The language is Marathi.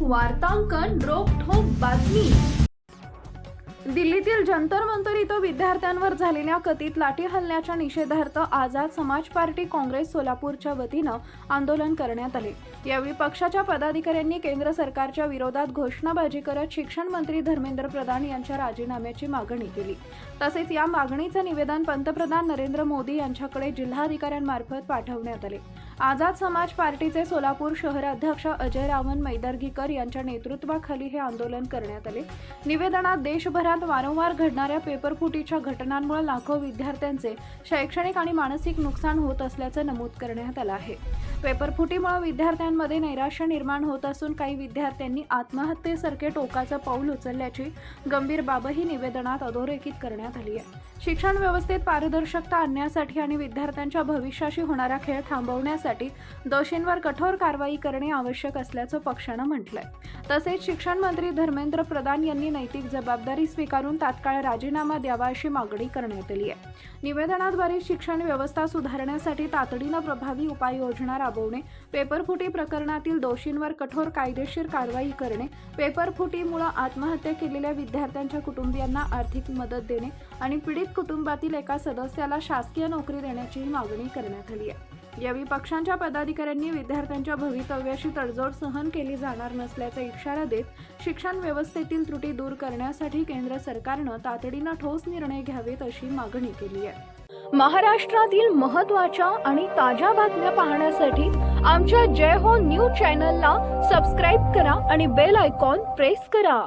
वार्तांकन रोखठोक बातमी। दिल्लीतील जंतर मंतर इथं विद्यार्थ्यांवर झालेल्या कथित लाठी हल्ल्याच्या निषेधार्थ आझाद समाज पार्टी काँग्रेस सोलापूरच्या वतीनं आंदोलन करण्यात आले। यावेळी पक्षाच्या पदाधिकाऱ्यांनी केंद्र सरकारच्या विरोधात घोषणाबाजी करत शिक्षण मंत्री धर्मेंद्र प्रधान यांच्या राजीनाम्याची मागणी केली। तसेच या मागणीचे निवेदन पंतप्रधान नरेंद्र मोदी यांच्याकडे जिल्हाधिकाऱ्यांमार्फत पाठवण्यात आले। आझाद समाज पार्टीचे सोलापूर शहर अध्यक्ष अजय रावण मैदर्गीकर यांच्या नेतृत्वाखाली हे आंदोलन करण्यात आले। निवेदनात देशभरात वारंवार घडणाऱ्या पेपरफुटीच्या घटनांमुळे लाखो विद्यार्थ्यांचे शैक्षणिक आणि मानसिक नुकसान होत असल्याचे नमूद करण्यात आले आहे। पेपरफुटीमुळे विद्यार्थ्यांमध्ये नैराश्य निर्माण होत असून काही विद्यार्थ्यांनी आत्महत्येसारखे टोकाचं पाऊल उचलल्याची गंभीर बाबही निवेदनात अधोरेखित करण्यात आली आहे। शिक्षण व्यवस्थेत पारदर्शकता आणण्यासाठी आणि विद्यार्थ्यांच्या भविष्याशी होणारा खेळ थांबवण्यासाठी दोषींवर कठोर कारवाई करणे आवश्यक असल्याचं पक्षानं म्हटलंय। तसेच शिक्षण मंत्री धर्मेंद्र प्रधान यांनी नैतिक जबाबदारी स्वीकारून तात्काळ राजीनामा द्यावा अशी मागणी करण्यात आली आहे। निवेदनाद्वारे शिक्षण व्यवस्था सुधारण्यासाठी तातडीनं प्रभावी उपाययोजना राबवणे, पेपरफुटी प्रकरणातील दोषींवर कठोर कायदेशीर कारवाई करणे, पेपरफुटीमुळे आत्महत्या केलेल्या विद्यार्थ्यांच्या कुटुंबियांना आर्थिक मदत देणे आणि पीडित कुटुंबातील एका सदस्याला शासकीय नोकरी देण्याची मागणी करण्यात आली आहे। यावेळी पक्षांच्या पदाधिकाऱ्यांनी विद्यार्थ्यांच्या भवितव्याशी तडजोड सहन केली जाणार नसल्याचा इशारा देत शिक्षण व्यवस्थेतील त्रुटी दूर करण्यासाठी केंद्र सरकारनं तातडीनं ठोस निर्णय घ्यावेत अशी मागणी केली आहे। महाराष्ट्रातील महत्त्वाच्या आणि ताज्या बातम्या पाहण्यासाठी आमच्या जय हो न्यूज चॅनलला सबस्क्राइब करा आणि बेल आयकॉन प्रेस करा।